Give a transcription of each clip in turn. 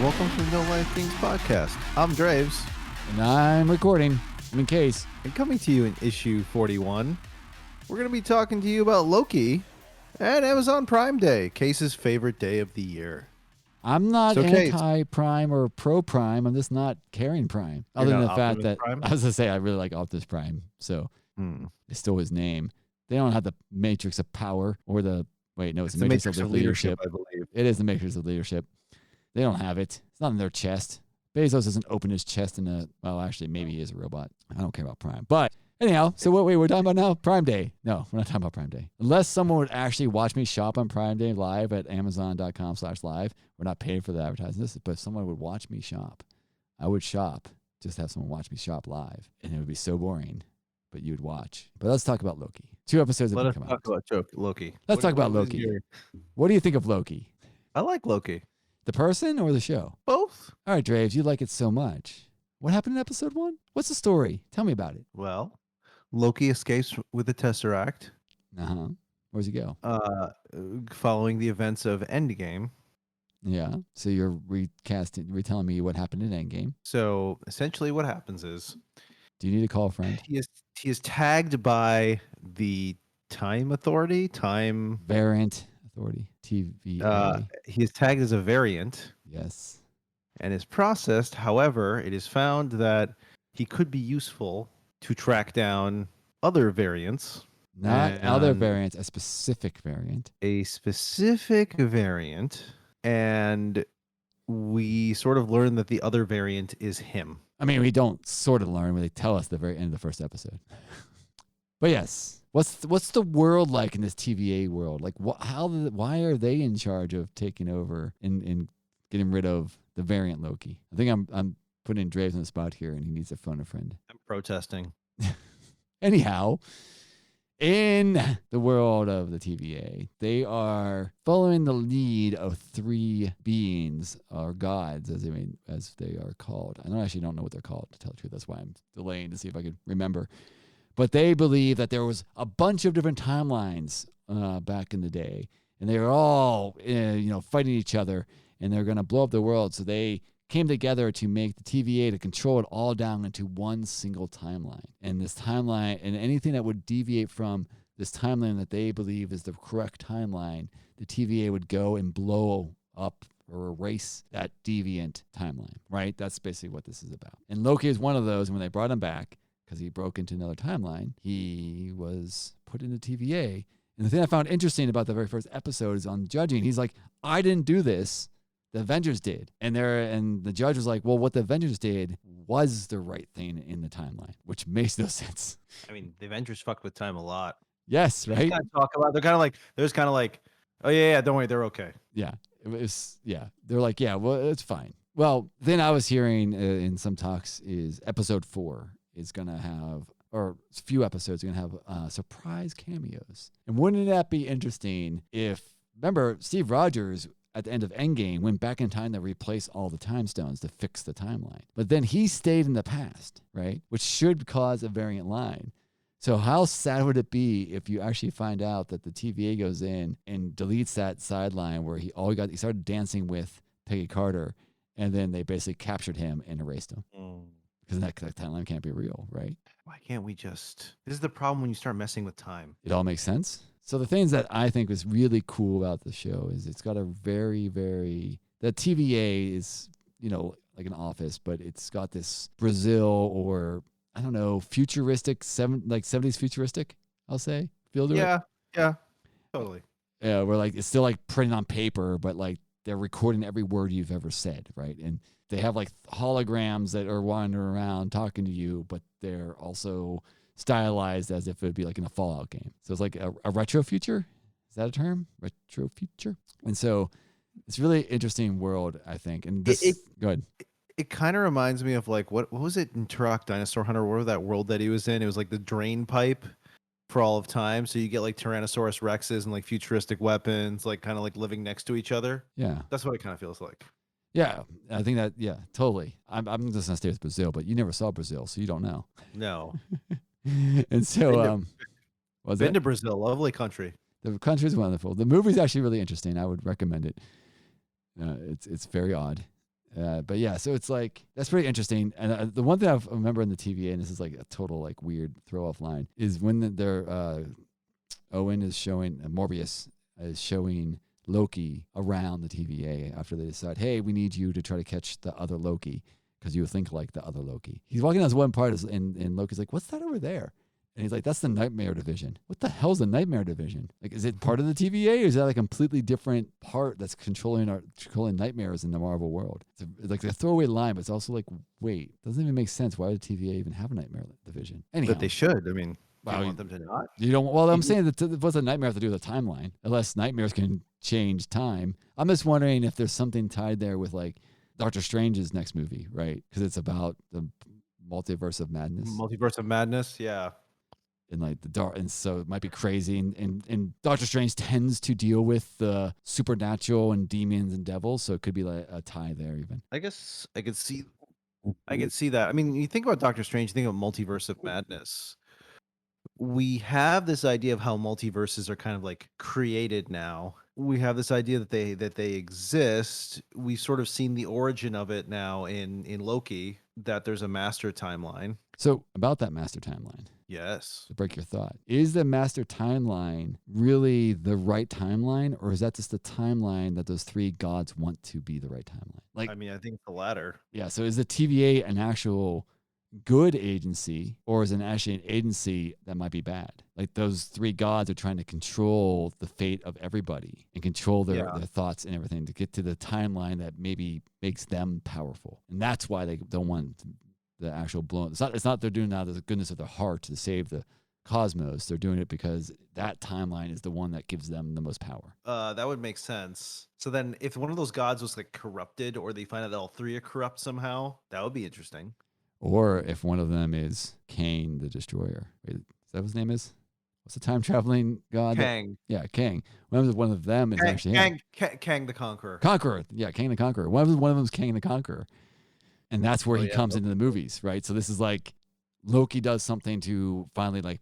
Welcome to the No Life Things podcast. I'm Dravs. And I'm recording, in case. And coming to you in issue 41, we're going to be talking to you about Loki and Amazon Prime Day, Case's favorite day of the year. I'm not Case, anti-Prime or pro-Prime. I'm just not carrying Prime. Other than the fact that, Prime? I was going to say, I really like Optimus Prime. So it's still his name. They don't have the Matrix of Power or the, wait, no, it's the Matrix of Leadership. I believe. It is the Matrix of Leadership. They don't have it. It's not in their chest. Bezos doesn't open his chest in a, well, actually, maybe he is a robot. I don't care about Prime. But anyhow, so what we're talking about now? Prime Day. No, we're not talking about Prime Day. Unless someone would actually watch me shop on Prime Day live at amazon.com/live. We're not paying for the advertising this, but if someone would watch me shop, I would shop, just have someone watch me shop live. And it would be so boring, but you would watch. But let's talk about Loki. 2 episodes have come out. Let's talk about Loki. Let's talk about Loki. What do you think of Loki? I like Loki. The person or the show? Both. All right, Dravs, you like it so much. What happened in episode 1? What's the story? Tell me about it. Well, Loki escapes with the Tesseract. Uh-huh. Where's he go? Following the events of Endgame. Yeah. So you're retelling me what happened in Endgame. So essentially what happens is... Do you need to call a friend? He is tagged by the Time Authority, Variant Authority, TVA. He is tagged as a variant. Yes. And is processed. However, it is found that he could be useful to track down other variants. Not other variants, a specific variant. A specific variant. And we sort of learn that the other variant is him. I mean, we don't sort of learn when they tell us the very end of the first episode. But yes, what's the world like in this TVA world? Like, why are they in charge of taking over and getting rid of the variant Loki? I think I'm putting Dravs on the spot here, and he needs to phone a friend. I'm protesting. Anyhow, in the world of the TVA, they are following the lead of 3 beings, or gods, as they are called. I actually don't know what they're called, to tell the truth. That's why I'm delaying to see if I could remember. But they believe that there was a bunch of different timelines back in the day, and they were all fighting each other, and they're going to blow up the world. So they came together to make the TVA to control it all down into one single timeline. And this timeline, and anything that would deviate from this timeline that they believe is the correct timeline, the TVA would go and blow up or erase that deviant timeline, right? That's basically what this is about. And Loki is one of those, and when they brought him back, because he broke into another timeline, he was put into TVA. And the thing I found interesting about the very first episode is on judging. He's like, I didn't do this. The Avengers did. And the judge was like, well, what the Avengers did was the right thing in the timeline, which makes no sense. I mean, the Avengers fucked with time a lot. Yes, right? They're kind of like, oh, yeah, don't worry, they're okay. Yeah. They're like, yeah, well, it's fine. Well, then I was hearing in some talks is episode 4 is going to have, or a few episodes are going to have surprise cameos. And wouldn't that be interesting if, remember, Steve Rogers at the end of Endgame went back in time to replace all the time stones to fix the timeline. But then he stayed in the past, right? Which should cause a variant line. So how sad would it be if you actually find out that the TVA goes in and deletes that sideline where he started dancing with Peggy Carter, and then they basically captured him and erased him. Because that timeline can't be real, right? Why can't we just... This is the problem when you start messing with time. It all makes sense. So the things that I think was really cool about the show is it's got a very, very... The TVA is, like an office, but it's got this Brazil or, I don't know, futuristic, 70s futuristic, I'll say. Feel to it? Yeah, totally. Yeah, where like it's still like printed on paper, but like they're recording every word you've ever said, right? And they have like holograms that are wandering around talking to you, but they're also stylized as if it would be like in a Fallout game. So it's like a retro future. Is that a term? Retro future. And so it's really interesting world, I think. And this, go ahead. It kind of reminds me of like, what was it in Turok Dinosaur Hunter? What was that world that he was in? It was like the drain pipe for all of time. So you get like Tyrannosaurus Rexes and like futuristic weapons, like kind of like living next to each other. Yeah. That's what it kind of feels like. Yeah, I think that, yeah, totally. I'm just going to stay with Brazil, but you never saw Brazil, so you don't know. No. And so, been to Brazil, lovely country. The country's wonderful. The movie's actually really interesting. I would recommend it. It's very odd. But yeah, so it's like that's pretty interesting. And the one thing I remember in the TVA, and this is like a total like weird throw off line, is when Owen is showing Morbius is showing Loki around the TVA after they decide, hey, we need you to try to catch the other Loki because you think like the other Loki. He's walking down this one part, and Loki's like, what's that over there? And he's like, that's the Nightmare Division. What the hell's the Nightmare Division? Like, is it part of the TVA, or is that a completely different part that's controlling nightmares in the Marvel world? It's like a throwaway line, but it's also like, wait, doesn't even make sense. Why would the TVA even have a Nightmare Division? Anyhow, But they should. I mean, Well, you want them to not? you don't. Well, I'm saying that what's a nightmare have to do with a timeline? Unless nightmares can change time. I'm just wondering if there's something tied there with like Doctor Strange's next movie, right? Because it's about the multiverse of madness. Multiverse of Madness, yeah. And like the dark, and so it might be crazy. And Doctor Strange tends to deal with the supernatural and demons and devils, so it could be like a tie there even. I guess I could see that. I mean, you think about Doctor Strange, you think of Multiverse of Madness. We have this idea of how multiverses are kind of like created now. We have this idea that they exist. We've sort of seen the origin of it now in Loki, that there's a master timeline. So about that master timeline, Yes. to break your thought, is the master timeline really the right timeline, or is that just the timeline that those three gods want to be the right timeline? Like, I mean, I think the latter. yeah. So is the TVA an actual good agency, or is it actually an agency that might be bad? Like those three gods are trying to control the fate of everybody and control their thoughts and everything to get to the timeline that maybe makes them powerful, and that's why they don't want the actual blown. It's not they're doing it out of the goodness of their heart to save the cosmos. They're doing it because that timeline is the one that gives them the most power. That would make sense. So then, if one of those gods was like corrupted, or they find out that all three are corrupt somehow, that would be interesting. Or if one of them is Kang the Destroyer. Wait, is that what his name is? What's the time traveling god? Kang. Kang. One of them is actually him. Kang the Conqueror. Conqueror. Yeah, Kang the Conqueror. One of them is Kang the Conqueror. And that's where he comes into the movies, right? So this is like Loki does something to finally, like,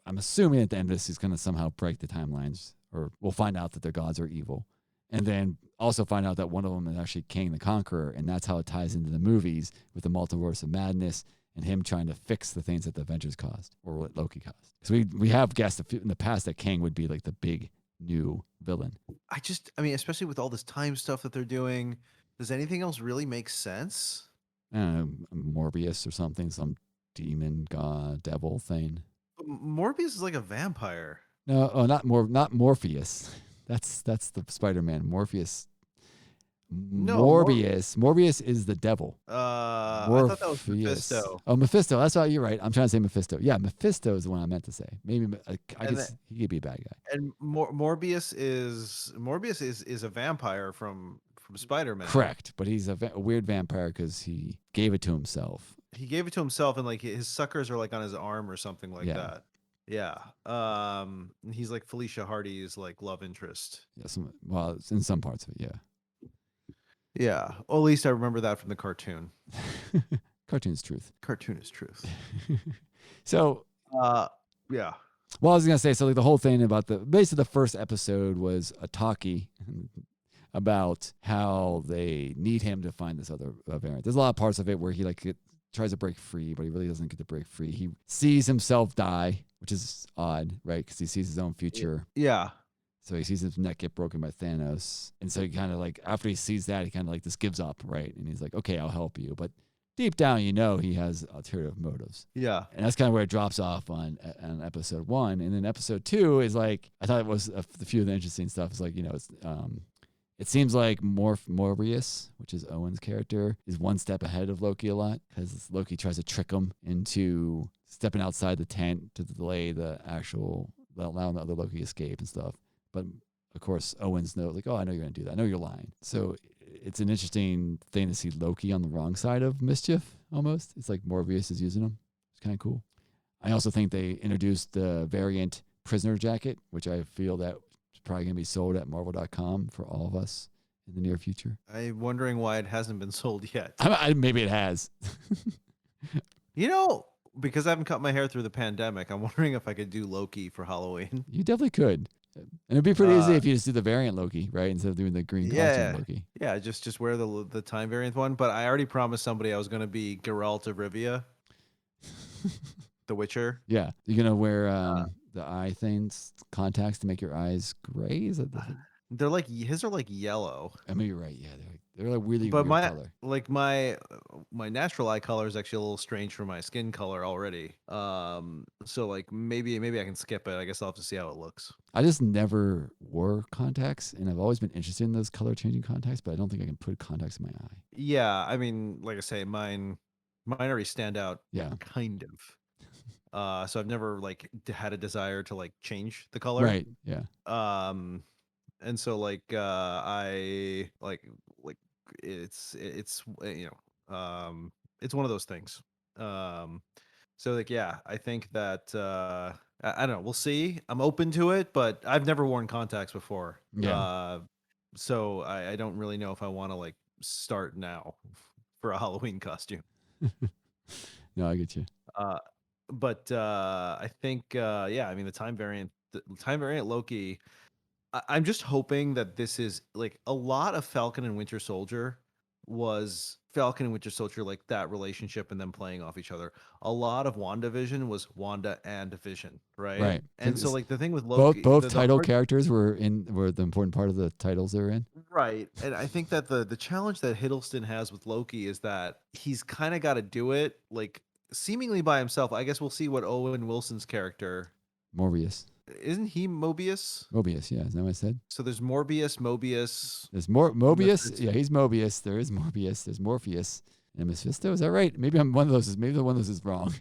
I'm assuming at the end of this, he's going to somehow break the timelines, or we'll find out that their gods are evil. And then also find out that one of them is actually Kang the Conqueror. And that's how it ties into the movies with the multiverse of madness and him trying to fix the things that the Avengers caused, or what Loki caused. Because we have guessed in the past that Kang would be like the big new villain. I mean, especially with all this time stuff that they're doing, does anything else really make sense? I don't know, Morbius or something, some demon god devil thing. Morbius is like a vampire. No, not Morpheus. That's the Spider-Man. Morpheus. No, Morbius is the devil. I thought that was Mephisto. Oh, Mephisto. That's right. You're right. I'm trying to say Mephisto. Yeah, Mephisto is the one I meant to say. Maybe I guess he could be a bad guy. And Morbius is a vampire from Spider-Man. Correct, but he's a weird vampire because he gave it to himself. He gave it to himself, and like his suckers are like on his arm or something like that. Yeah. He's like Felicia Hardy's like love interest. Yeah, well, it's in some parts of it, yeah. Yeah. Well, at least I remember that from the cartoon. Cartoon's truth. Cartoon is truth. So, yeah. Well, I was gonna say, so like the whole thing about basically the first episode was a talkie about how they need him to find this other variant. There's a lot of parts of it where he tries to break free, but he really doesn't get to break free. He sees himself die, which is odd, right? Because he sees his own future. Yeah. So he sees his neck get broken by Thanos. And so he kind of like, after he sees that, he kind of like just gives up, right? And he's like, okay, I'll help you. But deep down, he has ulterior motives. Yeah. And that's kind of where it drops off on episode 1. And then episode 2 is like, I thought it was a few of the interesting stuff. It's like, it's, it seems like Morbius, which is Owen's character, is one step ahead of Loki a lot, because Loki tries to trick him into stepping outside the tent to delay allowing the other Loki escape and stuff. But of course, Owens knows, like, oh, I know you're going to do that. I know you're lying. So it's an interesting thing to see Loki on the wrong side of mischief, almost. It's like Morbius is using him. It's kind of cool. I also think they introduced the variant prisoner jacket, which I feel that is probably going to be sold at Marvel.com for all of us in the near future. I'm wondering why it hasn't been sold yet. Maybe it has. Because I haven't cut my hair through the pandemic, I'm wondering if I could do Loki for Halloween. You definitely could. And it'd be pretty easy Uh, if you just do the variant Loki, right? Instead of doing the green costume yeah, Loki. yeah. Just wear the time variant one. But I already promised somebody I was gonna be Geralt of Rivia, The Witcher. Yeah. You're gonna wear Uh, the eye things, contacts to make your eyes gray. Is that the thing? they're like his are like yellow. I mean, you're right. Yeah, they're like really But weird color. my natural eye color is actually a little strange for my skin color already. So like maybe I can skip it. I guess I'll have to see how it looks. I just never wore contacts, and I've always been interested in those color changing contacts, but I don't think I can put contacts in my eye. Yeah, I mean, like I say, mine already stand out Yeah. kind of. So I've never like had a desire to like change the color. Right. Yeah. Um, and so like I like it's one of those things. Um, so like yeah, I think that I don't know. We'll see. I'm open to it, but I've never worn contacts before. Yeah. So I don't really know if I want to like start now for a Halloween costume. No, I get you. Uh, but I think yeah, I mean the time variant Loki. I'm just hoping that this is like a lot of Falcon and Winter Soldier was Falcon and Winter Soldier, like that relationship and them playing off each other. A lot of WandaVision was Wanda and Vision, right? Right. And so like the thing with Both Loki, both the title hard characters were the important part of the titles they're in. right. And I think that the challenge that Hiddleston has with Loki is that he's kind of got to do it like seemingly by himself. I guess we'll see what Owen Wilson's character Morbius. isn't he Mobius? Mobius, yeah, is that what I said? So there's Morbius, Mobius. There's more and Mobius. Yeah, he's Mobius. There is Morbius. There's Morpheus and Mephisto. Is that right? Maybe I'm one of those. Maybe the one of those is wrong.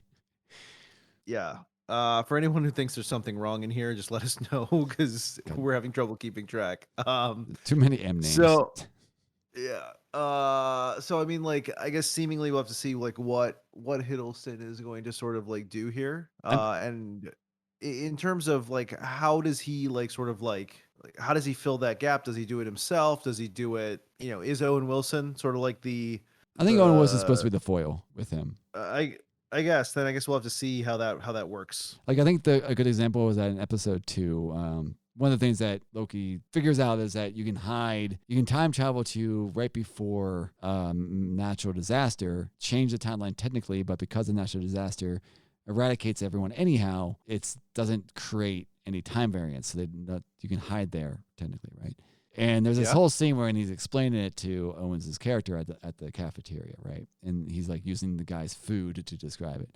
Yeah. For anyone who thinks there's something wrong in here, just let us know because we're having trouble keeping track. Too many M names. So yeah. So I mean, like, I guess seemingly we'll have to see like what Hiddleston is going to sort of like do here. I'm, And in terms of like how does he like sort of like how does he fill that gap? Does he do it himself? Does he do it? Is Owen Wilson sort of like I think Owen Wilson's supposed to be the foil with him. I guess then I guess we'll have to see how that works. Like I think a good example was that in episode 2, one of the things that Loki figures out is that you can time travel to right before natural disaster, change the timeline technically, but because the natural disaster eradicates everyone anyhow, it doesn't create any time variance, so you can hide there technically, right? And there's this whole scene where he's explaining it to Owens' character at the cafeteria, right? And he's like using the guy's food to describe it.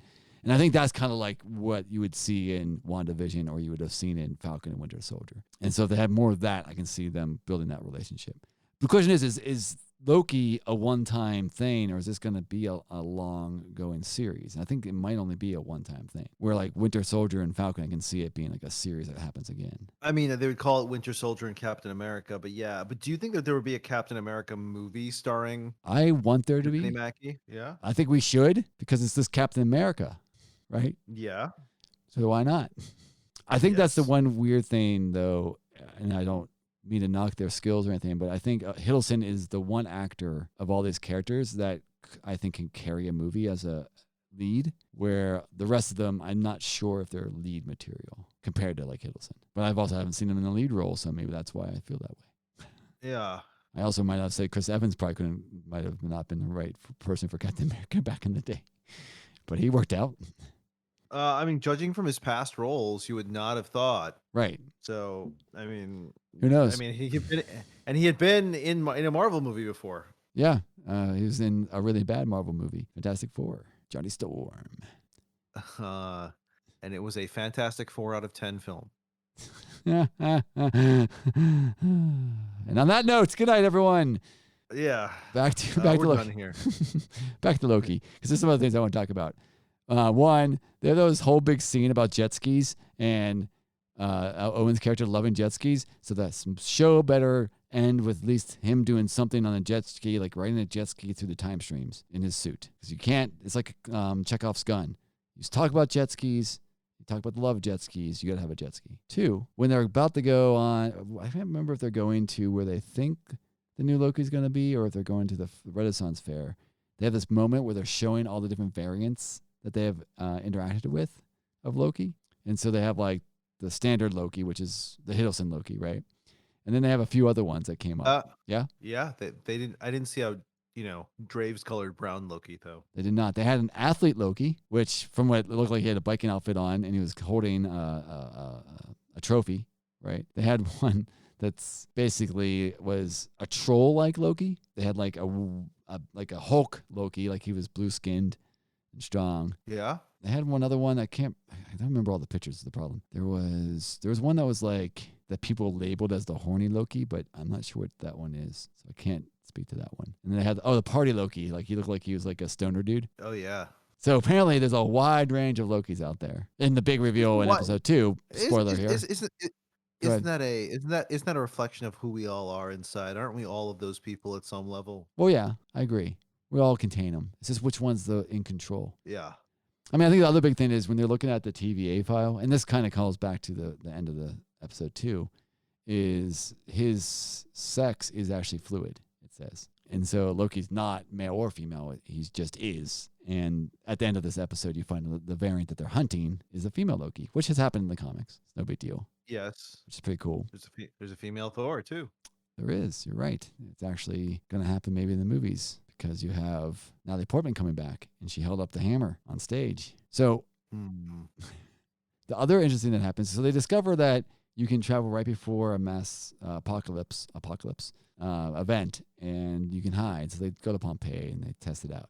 And I think that's kind of like what you would see in WandaVision or you would have seen in Falcon and Winter Soldier. And so if they have more of that, I can see them building that relationship. The question is Loki a one-time thing or is this going to be a long-going series? And I think it might only be a one-time thing. Where like Winter Soldier and Falcon, I can see it being like a series that happens again. I mean, they would call it Winter Soldier and Captain America, but yeah. But do you think that there would be a Captain America movie starring I want there to Anthony be. Mackie? Yeah. I think we should because it's this Captain America, right? Yeah. So why not? I think that's the Yes. one weird thing, though, and I don't mean to knock their skills or anything, but I think Hiddleston is the one actor of all these characters that I think can carry a movie as a lead, where the rest of them, I'm not sure if they're lead material compared to like Hiddleston. But I've also haven't seen him in a lead role, so maybe that's why I feel that way. Yeah. I also might have said Chris Evans might have not been the right person for Captain America back in the day, but he worked out. I mean, judging from his past roles, you would not have thought. Right. So, I mean, Who knows? I mean, he had been in a Marvel movie before. Yeah. He was in a really bad Marvel movie, Fantastic Four, Johnny Storm. And it was a fantastic 4 out of 10 film. And on that note, good night, everyone. Yeah. Back to We're Loki. done here. Back to Loki, because there's some other things I want to talk about. One, they have those whole big scene about jet skis and Owen's character loving jet skis. So that some show better end with at least him doing something on a jet ski, like riding a jet ski through the time streams in his suit. Because you can't, it's like Chekhov's gun. You just talk about jet skis. You talk about the love of jet skis. You got to have a jet ski. 2, when they're about to go on, I can't remember if they're going to where they think the new Loki is going to be or if they're going to the Renaissance Fair. They have this moment where they're showing all the different variants that they have interacted with of Loki. And so they have like the standard Loki, which is the Hiddleston Loki, right? And then they have a few other ones that came up. Yeah, yeah. They didn't. I didn't see how Dravs colored brown Loki though. they did not. They had an athlete Loki, which from what it looked like he had a biking outfit on and he was holding a trophy, right? They had one that's basically was a troll like Loki. They had like a Hulk Loki, like he was blue skinned and strong. Yeah. They had one other one. I don't remember all the pictures. Is the problem. There was one that was like that people labeled as the horny Loki, but I'm not sure what that one is, so I can't speak to that one. And then they had the party Loki. Like he looked like he was like a stoner dude. Oh yeah. So apparently there's a wide range of Lokis out there. In the big reveal in episode 2, spoiler here. Isn't that a reflection of who we all are inside? Aren't we all of those people at some level? Well, yeah, I agree. We all contain them. It's just which one's in control. Yeah. I mean, I think the other big thing is when they're looking at the TVA file, and this kind of calls back to the end of the episode 2, is his sex is actually fluid, it says. And so Loki's not male or female. He just is. And at the end of this episode, you find the variant that they're hunting is a female Loki, which has happened in the comics. It's no big deal. Yes. Which is pretty cool. There's a female Thor, too. There is. You're right. It's actually going to happen maybe in the movies because you have Natalie Portman coming back, and she held up the hammer on stage. So the other interesting that happens, so they discover that you can travel right before a mass apocalypse event, and you can hide. So they go to Pompeii and they test it out.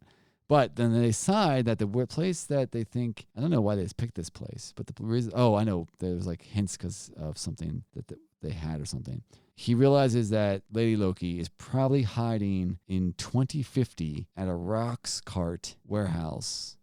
But then they decide that the place that they think, I don't know why they just picked this place, but the reason, I know, there was like hints because of something that they had or something. He realizes that Lady Loki is probably hiding in 2050 at a rocks cart warehouse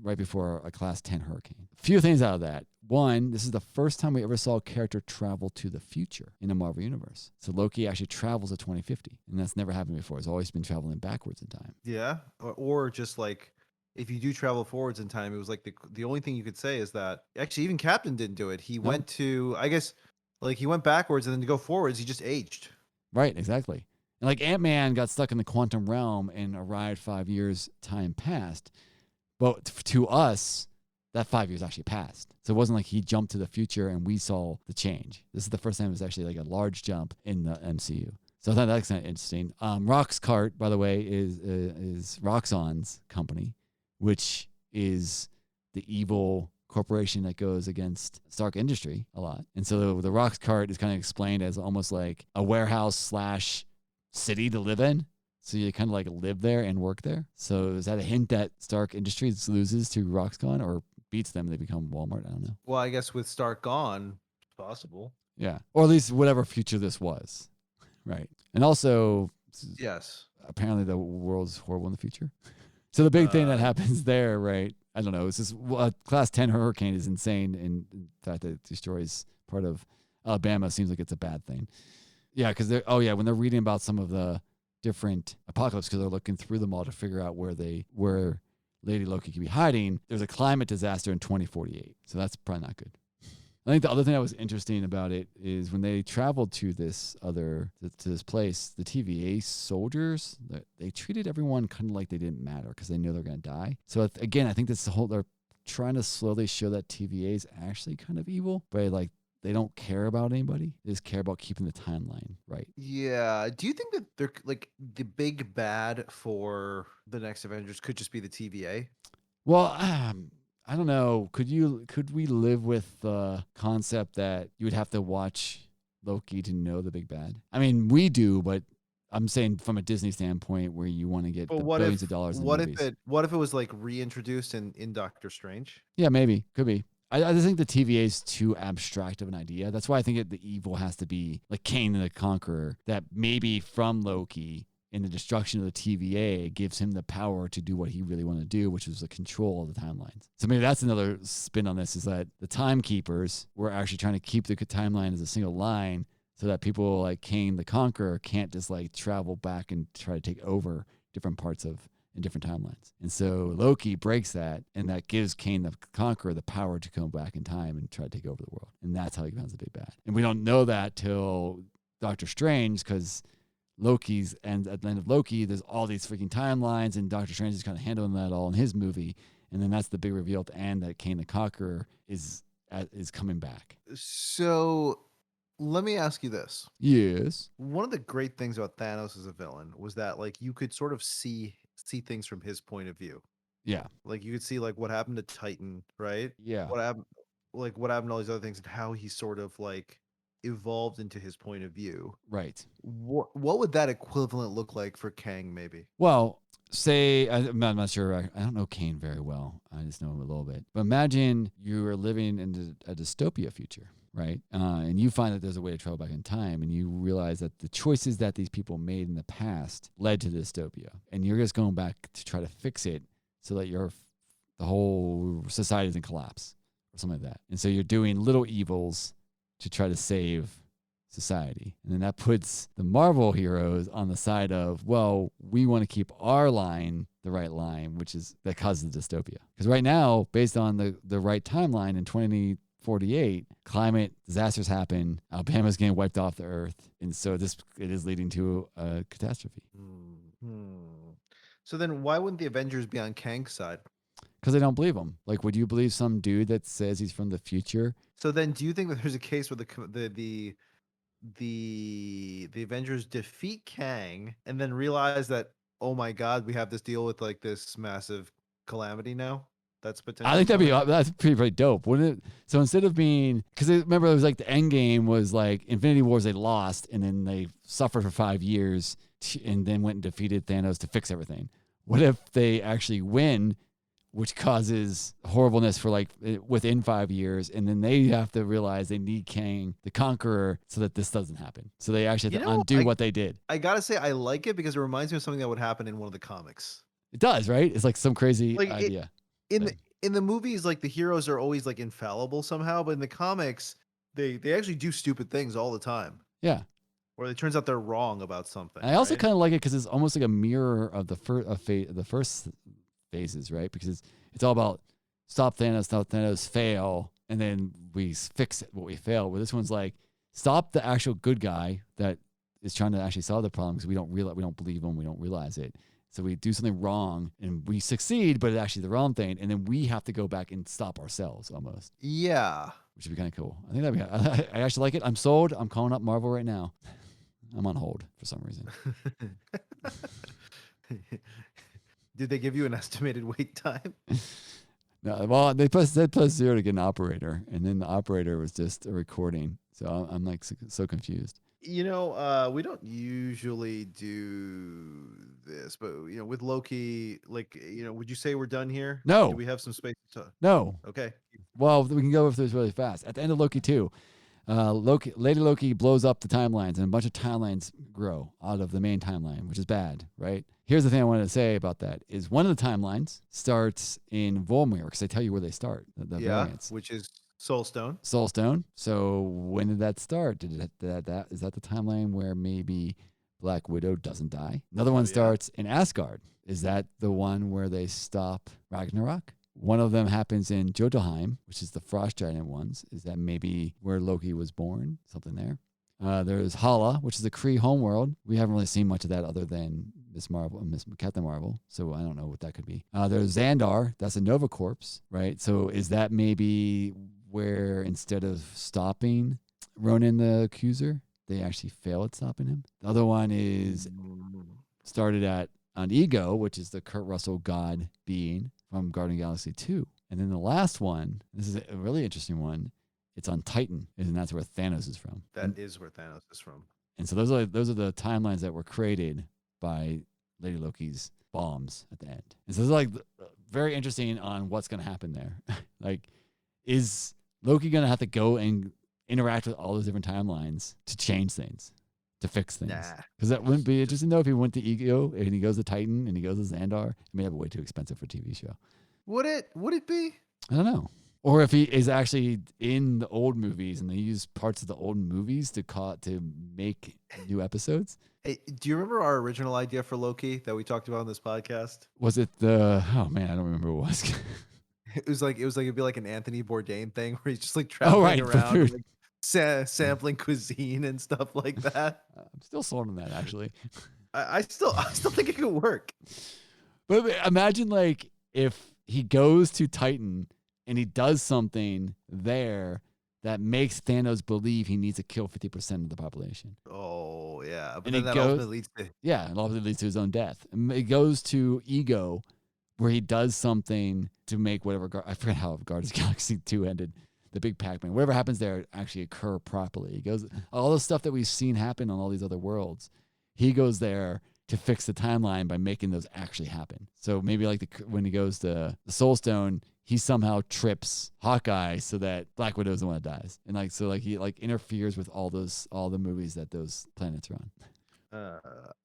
right before a Class 10 hurricane. A few things out of that. One, this is the first time we ever saw a character travel to the future in a Marvel universe. So Loki actually travels to 2050, and that's never happened before. It's always been traveling backwards in time. Yeah, or just like if you do travel forwards in time, it was like the only thing you could say is that actually even Captain didn't do it. He went to, I guess, like he went backwards, and then to go forwards, he just aged. Right, exactly. And like Ant-Man got stuck in the quantum realm and arrived 5 years time passed, but to us, that 5 years actually passed. So it wasn't like he jumped to the future and we saw the change. This is the first time it was actually like a large jump in the MCU. So I thought that's kind of interesting. Roxcart, by the way, is Roxxon's company, which is the evil corporation that goes against Stark Industry a lot. And so the Roxcart is kind of explained as almost like a warehouse / city to live in. So you kind of like live there and work there. So is that a hint that Stark Industries loses to Roxxon or beats them and they become Walmart? I don't know. Well, I guess with Stark gone, it's possible. Yeah. Or at least whatever future this was. Right. And also, yes, apparently the world's horrible in the future. So the big thing that happens there, right? I don't know. It's just a Class 10 hurricane is insane. In fact, that it destroys part of Alabama seems like it's a bad thing. Yeah, because when they're reading about some of the different apocalypse, because they're looking through them all to figure out where Lady Loki could be hiding. There's a climate disaster in 2048, so that's probably not good. I think the other thing that was interesting about it is when they traveled to this place, the TVA soldiers, they treated everyone kind of like they didn't matter because they knew they're going to die. So again, I think they're trying to slowly show that TVA is actually kind of evil, but like they don't care about anybody. They just care about keeping the timeline right. Yeah. Do you think that they're like the big bad for the next Avengers could just be the TVA? Well, I don't know. Could we live with the concept that you would have to watch Loki to know the big bad? I mean, we do, but I'm saying from a Disney standpoint where you want to get billions of dollars in movies. What if it was like reintroduced in Doctor Strange? Yeah, maybe. Could be. I just think the TVA is too abstract of an idea. That's why I think the evil has to be like Kane the Conqueror, that maybe from Loki and the destruction of the TVA gives him the power to do what he really wanted to do, which was the control of the timelines. So maybe that's another spin on this, is that the timekeepers were actually trying to keep the timeline as a single line so that people like Kane the Conqueror can't just like travel back and try to take over different parts in different timelines. And so Loki breaks that, and that gives Kane the Conqueror the power to come back in time and try to take over the world. And that's how he becomes the big bad. And we don't know that till Doctor Strange, because and at the end of Loki, there's all these freaking timelines, and Doctor Strange is kind of handling that all in his movie. And then that's the big reveal at the end, that Kane the Conqueror is is coming back. So let me ask you this. Yes. One of the great things about Thanos as a villain was that like you could sort of see things from his point of view. Yeah. Like you could see like what happened to Titan, right? Yeah. What happened what happened to all these other things and how he sort of like evolved into his point of view. Right. What would that equivalent look like for Kang maybe? Well, say I'm not sure. I don't know Kane very well. I just know him a little bit. But imagine you are living in a dystopia future, right? And you find that there's a way to travel back in time, and you realize that the choices that these people made in the past led to dystopia, and you're just going back to try to fix it so that the whole society doesn't collapse or something like that. And so you're doing little evils to try to save society. And then that puts the Marvel heroes on the side of, well, we want to keep our line the right line, which is that causes the dystopia. Because right now, based on the right timeline in 2048, climate disasters happen, Alabama's getting wiped off the earth. And so it is leading to a catastrophe. So then why wouldn't the Avengers be on Kang's side? Because they don't believe him. Like, would you believe some dude that says he's from the future? So then do you think that there's a case where the Avengers defeat Kang and then realize that, oh my God, we have this deal with like this massive calamity now? That's potential. I think that's pretty dope, wouldn't it? So instead of being, because remember it was like the end game was like Infinity Wars they lost and then they suffered for 5 years and then went and defeated Thanos to fix everything. What if they actually win, which causes horribleness for like within 5 years, and then they have to realize they need Kang the Conqueror so that this doesn't happen. So they actually have to undo what they did. I gotta say I like it because it reminds me of something that would happen in one of the comics. It does, right? It's like some crazy like idea. In the movies, like the heroes are always like infallible somehow, but in the comics, they actually do stupid things all the time. Yeah. Or it turns out they're wrong about something. And I also kind of like it because it's almost like a mirror of the first phases, right? Because it's all about stop Thanos, fail, and then we fix what we fail. Where this one's like stop the actual good guy that is trying to actually solve the problem because we don't believe him, we don't realize it. So we do something wrong and we succeed, but it's actually the wrong thing, and then we have to go back and stop ourselves almost. Yeah, which would be kind of cool. I think I actually like it. I'm sold. I'm calling up Marvel right now. I'm on hold for some reason. Did they give you an estimated wait time? No, well, they said +0 to get an operator, and then the operator was just a recording. So I'm like so confused. We don't usually do this, but with Loki, like, would you say we're done here? No. Do we have some space to talk? No. Okay. Well, we can go with this really fast. At the end of Loki 2, Lady Loki blows up the timelines, and a bunch of timelines grow out of the main timeline, which is bad, right? Here's the thing I wanted to say about that is one of the timelines starts in Volmir, because they tell you where they start, the variants. Which is Soulstone. Soulstone. So when did that start? Is that the timeline where maybe Black Widow doesn't die? Another one starts in Asgard. Is that the one where they stop Ragnarok? One of them happens in Jotunheim, which is the Frost Giant ones. Is that maybe where Loki was born? Something there. There's Hala, which is the Kree homeworld. We haven't really seen much of that other than Miss Captain Marvel, so I don't know what that could be. There's Xandar. That's a Nova Corps, right? So is that maybe where instead of stopping Ronan the Accuser, they actually fail at stopping him? The other one is started on Ego, which is the Kurt Russell god being from Guardian Galaxy 2. And then the last one, this is a really interesting one, it's on Titan, and that's where Thanos is from. That is where Thanos is from. And so those are the timelines that were created by Lady Loki's bombs at the end. And so it's like very interesting on what's going to happen there. Like, is Loki going to have to go and interact with all those different timelines to change things, to fix things? Because that wouldn't be interesting, though, if he went to Ego and he goes to Titan and he goes to Xandar. It may have a way too expensive for a TV show. Would it be? I don't know. Or if he is actually in the old movies and they use parts of the old movies to make new episodes. Hey, do you remember our original idea for Loki that we talked about on this podcast? Was it I don't remember what it was. It was like it'd be like an Anthony Bourdain thing where he's just like traveling around, like, sampling cuisine and stuff like that. I'm still sold on that, actually. I still think it could work. But imagine like if he goes to Titan and he does something there that makes Thanos believe he needs to kill 50% of the population. Oh yeah, but And then it that goes, ultimately leads to yeah, and ultimately leads to his own death. And it goes to Ego, where he does something to make whatever, I forget how Guardians of the Galaxy 2 ended, the big Pac-Man, whatever happens there actually occur properly. He goes, all the stuff that we've seen happen on all these other worlds, he goes there to fix the timeline by making those actually happen. So maybe like when he goes to the Soul Stone, he somehow trips Hawkeye so that Black Widow's the one that dies. And like, so like he like interferes with all the movies that those planets are on.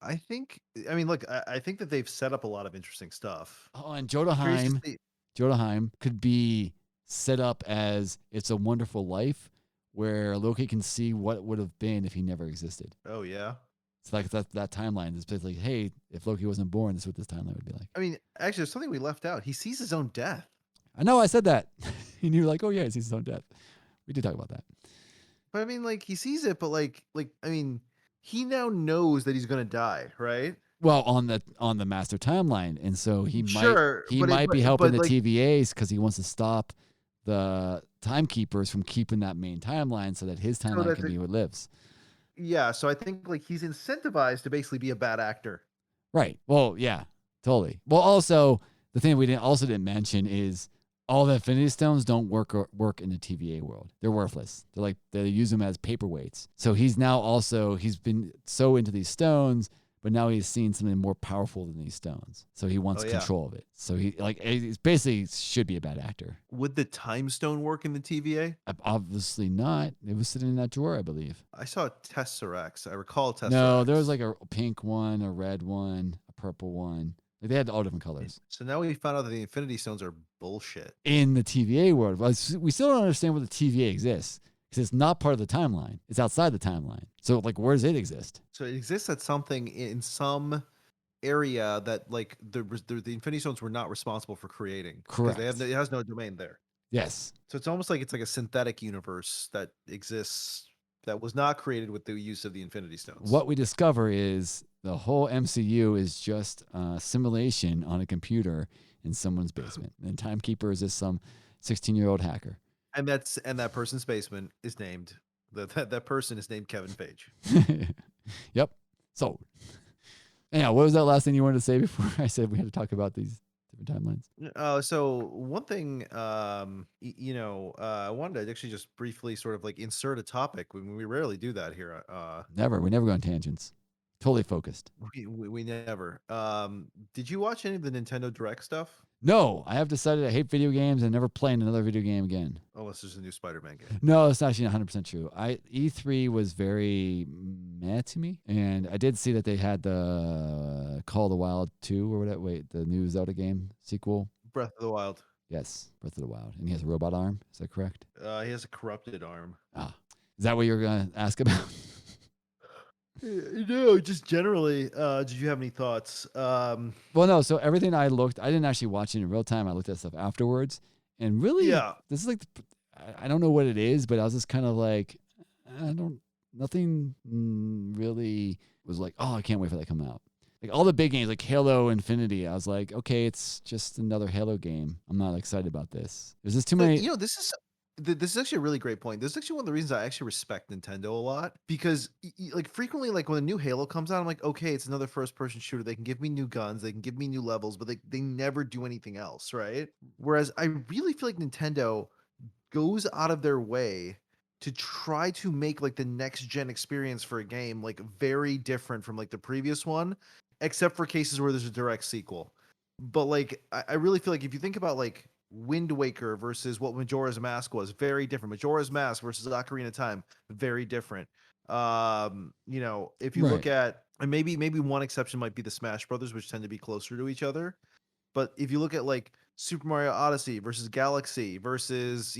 I think, I mean, look, I think that they've set up a lot of interesting stuff. Oh, and Curious to Jotunheim see. could be set up as It's a Wonderful Life, where Loki can see what would have been if he never existed. Oh yeah. It's like that timeline. It's basically, hey, if Loki wasn't born, this is what this timeline would be like. I mean, actually, there's something we left out. He sees his own death. I know I said that. And you were like, oh yeah, he sees his own death. We did talk about that. But I mean, like he sees it, but like I mean, he now knows that he's gonna die, right? Well, on the master timeline, and so he Sure, might be helping the like TVAs because he wants to stop the timekeepers from keeping that main timeline so that his so timeline that's can be what lives. yeah. So I think like he's incentivized to basically be a bad actor. Right. Well, yeah, totally. Well, also the thing we didn't mention is all the Infinity Stones don't work in the TVA world. They're worthless. They're like they use them as paperweights. So he's been so into these stones, but now he's seen something more powerful than these stones. So he wants control of it. So he's basically should be a bad actor. Would the Time Stone work in the TVA? Obviously not. It was sitting in that drawer, I believe. I saw Tesseract. I recall Tesseract. No, there was like a pink one, a red one, a purple one. Like they had all different colors. So now we found out that the Infinity Stones are bullshit. In the TVA world, we still don't understand where the TVA exists because it's not part of the timeline. It's outside the timeline. So like, where does it exist? So it exists at something in some area that like the Infinity Stones were not responsible for creating. Correct. It has no domain there. Yes. So it's almost like it's like a synthetic universe that exists that was not created with the use of the Infinity Stones. What we discover is the whole MCU is just a simulation on a computer in someone's basement. And Timekeeper is just some 16-year-old hacker. And that person's basement is named that person is named Kevin Page. Yep. So, anyhow, what was that last thing you wanted to say before I said we had to talk about these different timelines? So one thing, I wanted to actually just briefly sort of like insert a topic when we rarely do that here. We never go on tangents. Totally focused. We never. Did you watch any of the Nintendo Direct stuff? No, I have decided I hate video games and never play another video game again. Unless there's a new Spider-Man game. No, it's actually 100% true. E3 was very meh to me, and I did see that they had the Call of the Wild 2 or whatever. Wait, the new Zelda game sequel. Breath of the Wild. Yes, Breath of the Wild, and he has a robot arm. Is that correct? He has a corrupted arm. Ah, is that what you're gonna ask about? No, just generally. Did you have any thoughts? Well, no. So everything I didn't actually watch it in real time. I looked at stuff afterwards, and really, this is like, I don't know what it is, but I was just kind of like, nothing really was like, oh, I can't wait for that to come out. Like all the big games, like Halo Infinity, I was like, okay, it's just another Halo game. I'm not excited about this. There's just too many. This is actually a really great point. This is actually one of the reasons I actually respect Nintendo a lot because like frequently, like when a new Halo comes out, I'm like, okay, it's another first person shooter. They can give me new guns, they can give me new levels, but they never do anything else, right? Whereas I really feel like Nintendo goes out of their way to try to make like the next gen experience for a game like very different from like the previous one, except for cases where there's a direct sequel. But like I really feel like if you think about like Wind Waker versus what Majora's Mask was, very different. Majora's Mask versus Ocarina of Time, very different. If you look at, and maybe one exception might be the Smash Brothers, which tend to be closer to each other. But if you look at like Super Mario Odyssey versus Galaxy versus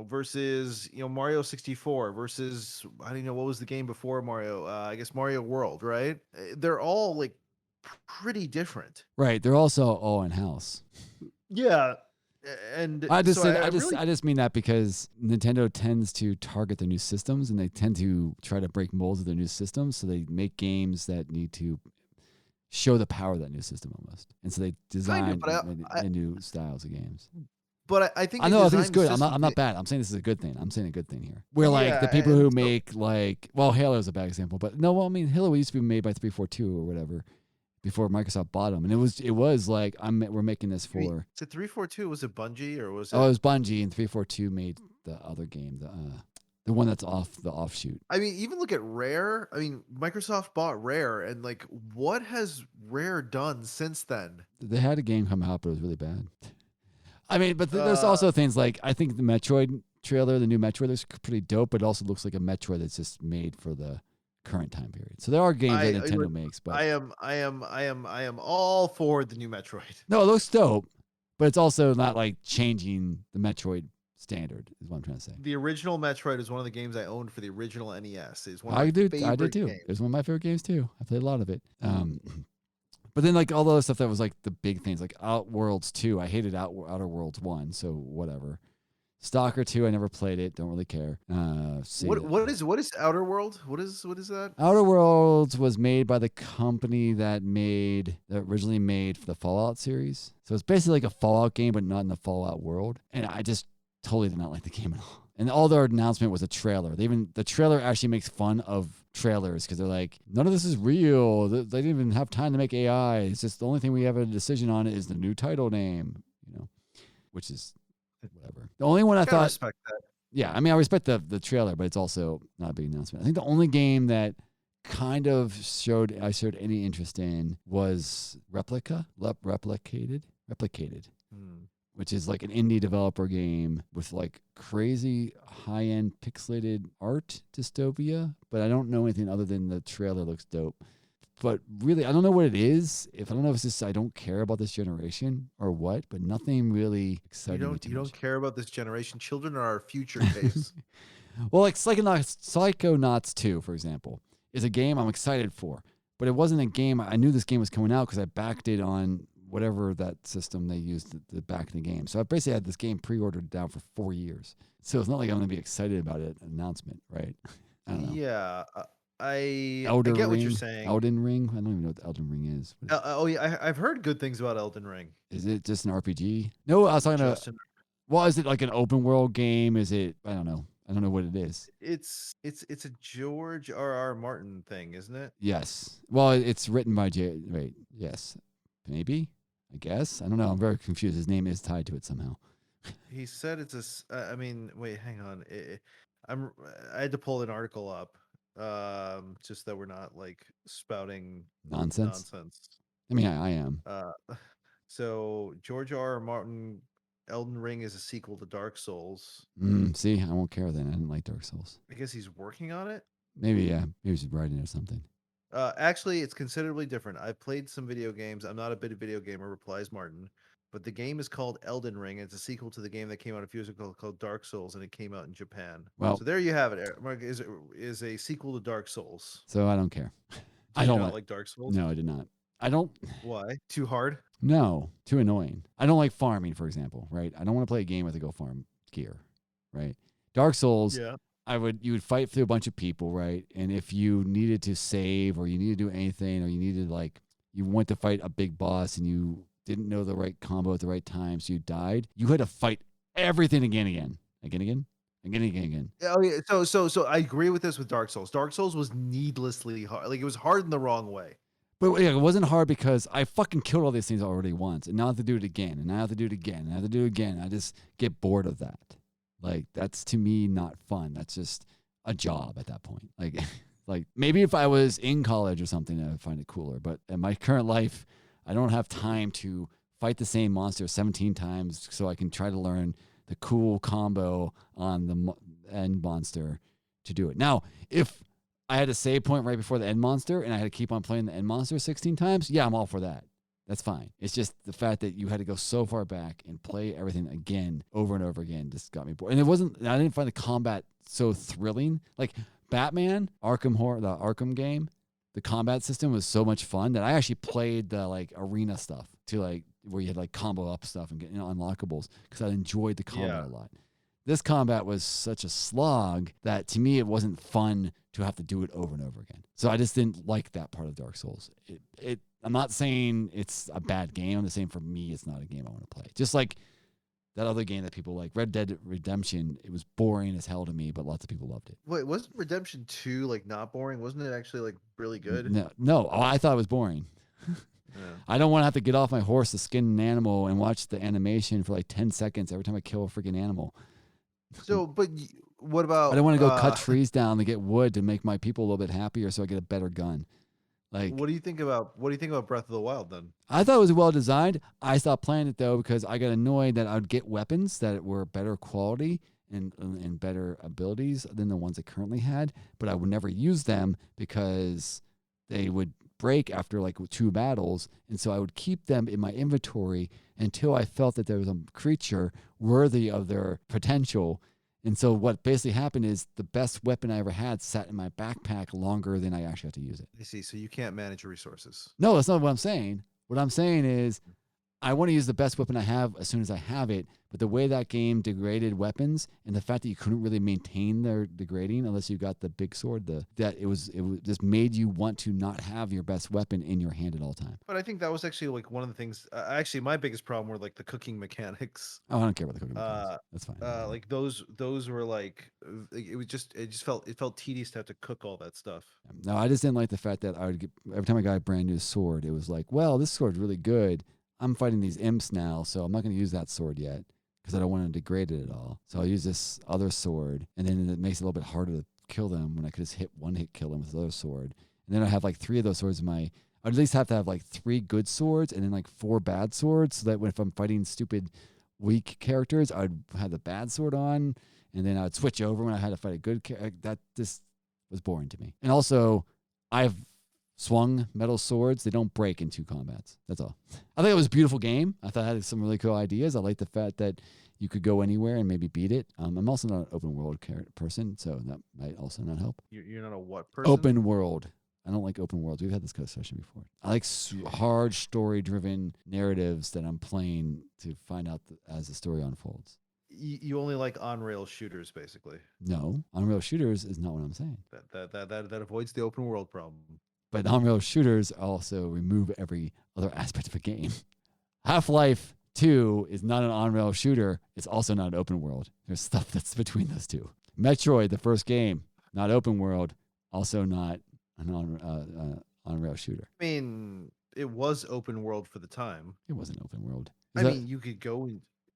versus Mario 64 versus I don't know what was the game before Mario. I guess Mario World, right? They're all like pretty different. Right. They're also all in house. Yeah. And I just mean that because Nintendo tends to target their new systems and they tend to try to break molds of their new systems. So they make games that need to show the power of that new system almost. And so they designed but new styles of games. I think I they know. I think it's designed the good. I'm system. not bad. I'm saying this is a good thing. I'm saying a good thing here. Where like the Yeah, people and who so make like, well, Halo is a bad example, but no, well, I mean, Halo used to be made by 342 or whatever before Microsoft bought them, and it was like we're making this for. is it 342? Was it Bungie or was Oh, it? it was Bungie, and 342 made the other game, the one that's off the offshoot. I mean, even look at Rare. I mean, Microsoft bought Rare, and like, what has Rare done since then? They had a game come out, but it was really bad. I mean, but there's Uh, also things like I think the Metroid trailer, the new Metroid, looks pretty dope, but it also looks like a Metroid that's just made for the current time period. So there are games that Nintendo makes, but I am all for the new Metroid. no, it looks dope, but it's also not like changing the Metroid standard, is what I'm trying to say. The original Metroid is one of the games I owned for the original NES. It's one of I my did favorite too. games. It was one of my favorite games too. I played a lot of it. But then like all the other stuff that was like the big things, like Outworlds 2. I hated Outer Worlds 1, so whatever. Stalker 2, I never played it. Don't really care. What is Outer World? What is that? Outer Worlds was made by the company that originally made the Fallout series. So it's basically like a Fallout game, but not in the Fallout world. And I just totally did not like the game at all. And all their announcement was a trailer. The trailer actually makes fun of trailers because they're like, none of this is real. They didn't even have time to make AI. It's just the only thing we have a decision on is the new title name, which is whatever. The only one I thought, respect that. yeah, I mean, I respect the trailer, but it's also not a big announcement. I think the only game that kind of showed any interest in was Replicated. Which is like an indie developer game with like crazy high-end pixelated art dystopia, but I don't know anything other than the trailer looks dope. But really, I don't know what it is. I don't know if it's just I don't care about this generation or what, but nothing really exciting. You don't care about this generation. Children are our future, Case. Well, like Psychonauts 2, for example, is a game I'm excited for, but it wasn't a game. I knew this game was coming out because I backed it on whatever that system they used to back the game. So I basically had this game pre-ordered down for 4 years. So it's not like I'm going to be excited about it, announcement, right? I don't know. Yeah, I Elden get Ring, what you're saying. Elden Ring? I don't even know what the Elden Ring is. Yeah, I've heard good things about Elden Ring. Is it just an RPG? No, I was talking about. Well, is it like an open world game? Is it? I don't know. I don't know what it is. It's a George R.R. Martin thing, isn't it? Yes. Well, it's written by Wait, yes, maybe. I guess. I don't know. I'm very confused. His name is tied to it somehow. He said it's a. I mean, wait, hang on. I had to pull an article up, just that we're not like spouting Nonsense. I mean, I am. So George R.R. Martin, Elden Ring is a sequel to Dark Souls. See, I won't care then. I didn't like Dark Souls. I guess he's working on it. Maybe, yeah. Maybe he's writing it or something. Actually, it's considerably different. I've played some video games. I'm not a bit of video gamer, replies Martin. But the game is called Elden Ring. It's a sequel to the game that came out a few years ago called Dark Souls, and it came out in Japan. Well, so there you have it. Mark is a sequel to Dark Souls. So I don't care. I don't like Dark Souls. No, I did not. I don't. Why? Too hard? No, too annoying. I don't like farming, for example. Right? I don't want to play a game with a go farm gear. Right? Dark Souls. Yeah. You would fight through a bunch of people, right? And if you needed to save or you needed to do anything or you needed you went to fight a big boss and you didn't know the right combo at the right time, so you died, you had to fight everything again. Oh yeah. So I agree with this with Dark Souls. Dark Souls was needlessly hard. Like it was hard in the wrong way. But yeah, it wasn't hard because I fucking killed all these things already once, and now I have to do it again, and I have to do it again, and I have to do it again. I just get bored of that. Like that's to me not fun. That's just a job at that point. Like maybe if I was in college or something, I would find it cooler. But in my current life, I don't have time to fight the same monster 17 times so I can try to learn the cool combo on the end monster to do it. Now, if I had a save point right before the end monster and I had to keep on playing the end monster 16 times, yeah, I'm all for that. That's fine. It's just the fact that you had to go so far back and play everything again over and over again just got me bored. And I didn't find the combat so thrilling. Like Batman, the Arkham game, the combat system was so much fun that I actually played the arena stuff to where you had combo up stuff and get unlockables because I enjoyed the combat a lot. This combat was such a slog that to me it wasn't fun to have to do it over and over again. So I just didn't like that part of Dark Souls. I'm not saying it's a bad game. I'm just saying for me, it's not a game I want to play. Just like that other game that people like, Red Dead Redemption. It was boring as hell to me, but lots of people loved it. Wait, wasn't Redemption 2 like not boring? Wasn't it actually like really good? No. Oh, I thought it was boring. Yeah. I don't want to have to get off my horse to skin an animal and watch the animation for like 10 seconds every time I kill a freaking animal. So, but what I don't about want to go cut trees down to get wood to make my people a little bit happier so I get a better gun. Like, what do you think about Breath of the Wild then? I thought it was well designed. I stopped playing it though because I got annoyed that I would get weapons that were better quality and better abilities than the ones I currently had, but I would never use them because they would break after like 2 battles, and so I would keep them in my inventory until I felt that there was a creature worthy of their potential. And so what basically happened is the best weapon I ever had sat in my backpack longer than I actually had to use it. I see. So you can't manage your resources. No, that's not what I'm saying. What I'm saying is I want to use the best weapon I have as soon as I have it, but the way that game degraded weapons and the fact that you couldn't really maintain their degrading unless you got the big sword, that it just made you want to not have your best weapon in your hand at all time. But I think that was actually like one of the things. Actually, my biggest problem were like the cooking mechanics. Oh, I don't care about the cooking mechanics. That's fine. Like those were like it just felt tedious to have to cook all that stuff. No, I just didn't like the fact that I would get every time I got a brand new sword, it was like, well, this sword's really good. I'm fighting these imps now, so I'm not going to use that sword yet because I don't want to degrade it at all. So I'll use this other sword, and then it makes it a little bit harder to kill them when I could just one hit kill them with the other sword. And then I have like 3 of those swords in my. I'd at least have to have like 3 good swords and then like 4 bad swords, so that if I'm fighting stupid, weak characters, I'd have the bad sword on, and then I'd switch over when I had to fight a good character. That just was boring to me. And also, I've swung metal swords. They don't break in 2 combats. That's all. I think it was a beautiful game. I thought it had some really cool ideas. I like the fact that you could go anywhere and maybe beat it. I'm also not an open world person, so that might also not help. You're not a what person? Open world. I don't like open worlds. We've had this discussion before. I like hard story-driven narratives that I'm playing to find out as the story unfolds. You only like on-rail shooters, basically. No, on-rail shooters is not what I'm saying. That avoids the open world problem. But on-rail shooters also remove every other aspect of a game. Half-Life 2 is not an on-rail shooter. It's also not an open world. There's stuff that's between those two. Metroid, the first game, not open world, also not an on-rail shooter. I mean, it was open world for the time. It wasn't open world. You could go.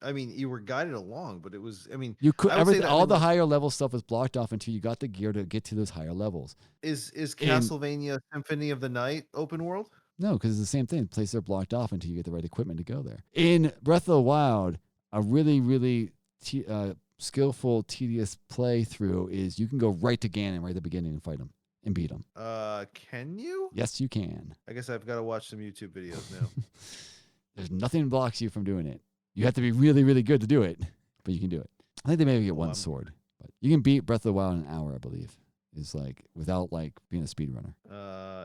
You were guided along, but it was. You could all the higher level stuff was blocked off until you got the gear to get to those higher levels. Is Castlevania Symphony of the Night open world? No, because it's the same thing. Places are blocked off until you get the right equipment to go there. In Breath of the Wild, a really, really skillful, tedious playthrough is you can go right to Ganon right at the beginning and fight him and beat him. Can you? Yes, you can. I guess I've got to watch some YouTube videos now. There's nothing that blocks you from doing it. You have to be really, really good to do it, but you can do it. I think they maybe get one sword, but you can beat Breath of the Wild in an hour, I believe. Is like without like being a speedrunner.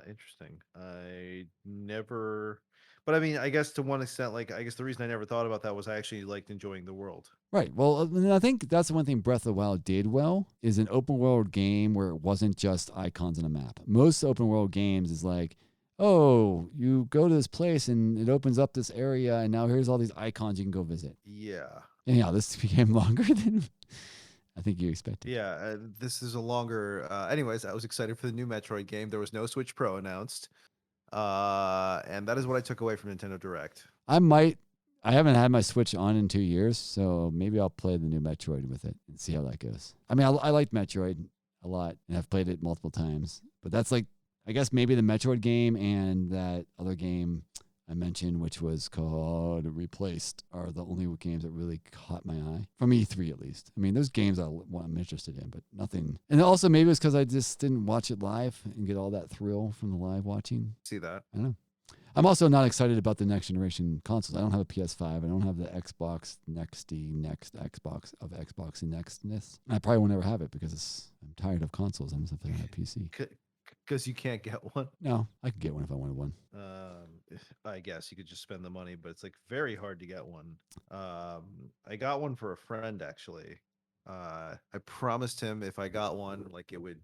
Interesting. I never, but I mean, I guess to one extent, like I guess the reason I never thought about that was I actually liked enjoying the world. Right. Well, I think that's the one thing Breath of the Wild did well is an open world game where it wasn't just icons on a map. Most open world games is like, oh, you go to this place and it opens up this area, and now here's all these icons you can go visit. Yeah. Anyhow, this became longer than I think you expected. Yeah, this is a longer. Anyways, I was excited for the new Metroid game. There was no Switch Pro announced, and that is what I took away from Nintendo Direct. I haven't had my Switch on in 2 years, so maybe I'll play the new Metroid with it and see how that goes. I mean, I liked Metroid a lot, and I've played it multiple times, but that's like, I guess maybe the Metroid game and that other game I mentioned, which was called Replaced, are the only games that really caught my eye. From E3, at least. I mean, those games I'm interested in, but nothing. And also, maybe it's because I just didn't watch it live and get all that thrill from the live watching. See that? I don't know. I'm also not excited about the next generation consoles. I don't have a PS5. I don't have the Xbox next Xbox of Xbox and Nextness. I probably will never have it because I'm tired of consoles. I'm just playing on a PC. Because you can't get one. No, I could get one if I wanted one. I guess you could just spend the money, but it's like very hard to get one. I got one for a friend actually. I promised him if I got one, like it would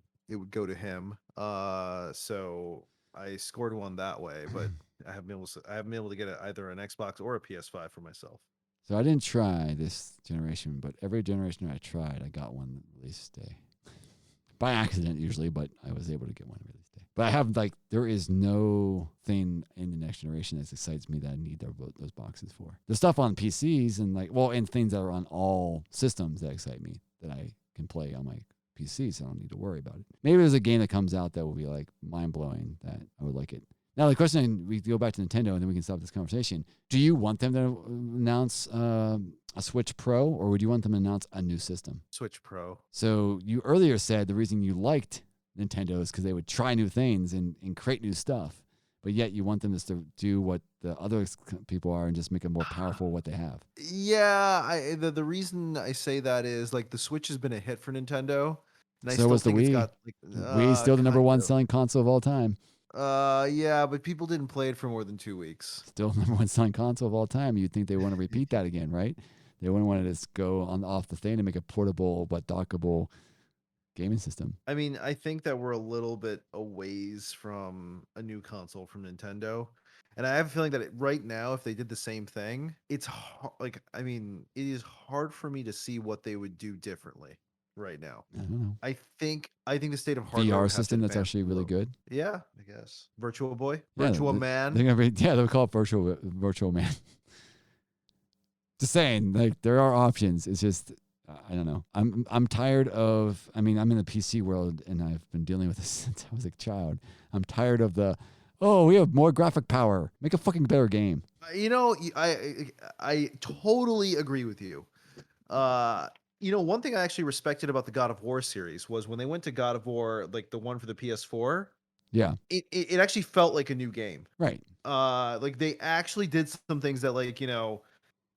go to him. So I scored one that way, but I haven't been able to get either an Xbox or a PS5 for myself. So I didn't try this generation, but every generation I tried, I got one release day. By accident usually, but I was able to get one release day. But I have there is no thing in the next generation that excites me that I need those boxes for. There's stuff on PCs and things that are on all systems that excite me that I can play on my PC, so I don't need to worry about it. Maybe there's a game that comes out that will be mind blowing that I would like it. Now the question, we go back to Nintendo and then we can stop this conversation. Do you want them to announce a Switch Pro, or would you want them to announce a new system? Switch Pro. So you earlier said the reason you liked Nintendo is because they would try new things and create new stuff, but yet you want them to do what the other people are and just make it more powerful what they have. Yeah, the reason I say that is the Switch has been a hit for Nintendo. And So was the Wii. Wii's still the number one selling console of all time. Yeah, but people didn't play it for more than 2 weeks. Still number one selling console of all time. You'd think they want to repeat that again, right? They wouldn't want to just go off the thing and make a portable but dockable gaming system. I mean, I think that we're a little bit a ways from a new console from Nintendo. And I have a feeling that right now, if they did the same thing, it's it is hard for me to see what they would do differently right now. I don't know. I think the state of hardware VR system that's actually really good. Yeah, I guess. Virtual Boy, Virtual Man. They'll call it Virtual Man. Just saying, there are options. It's just I don't know. I'm tired of. I'm in the PC world and I've been dealing with this since I was a child. I'm tired of we have more graphic power. Make a fucking better game. I totally agree with you. One thing I actually respected about the God of War series was when they went to God of War, the one for the PS4. Yeah, it actually felt like a new game. Right. They actually did some things that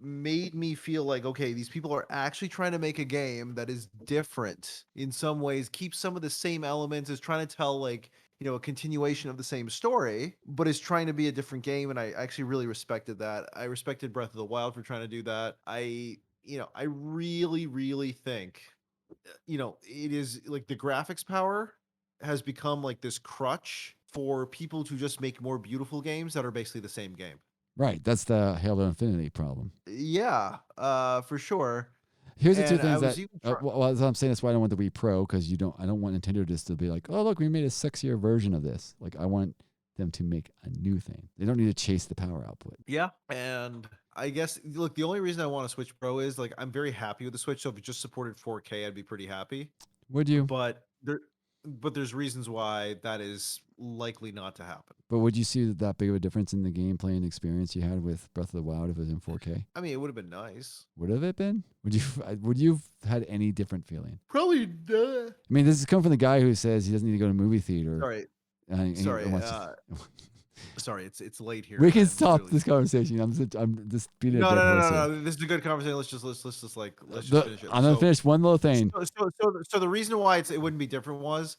made me feel like, okay, these people are actually trying to make a game that is different in some ways, keep some of the same elements, is trying to tell a continuation of the same story, but is trying to be a different game. And I actually really respected that. I respected Breath of the Wild for trying to do that. I really, really think, it is the graphics power has become this crutch for people to just make more beautiful games that are basically the same game. Right. That's the Halo Infinity problem. Yeah, for sure. Here's the two things as I'm saying, that's why I don't want the Wii Pro, because I don't want Nintendo just to be like, oh, look, we made a sexier version of this. I want them to make a new thing. They don't need to chase the power output. Yeah. And I guess, look, the only reason I want a Switch Pro is I'm very happy with the Switch. So if it just supported 4K, I'd be pretty happy. Would you? But there's reasons why that is likely not to happen. But would you see that big of a difference in the gameplay and experience you had with Breath of the Wild if it was in 4K? I mean, it would have been nice. Would have it been? Would you have had any different feeling? Probably. I mean, this is coming from the guy who says he doesn't need to go to a movie theater. Sorry. Sorry, it's late here. We can stop this conversation. I'm just beating a dead horse. No. This is a good conversation. Let's just finish it. I'm gonna finish one little thing. So the reason why it wouldn't be different was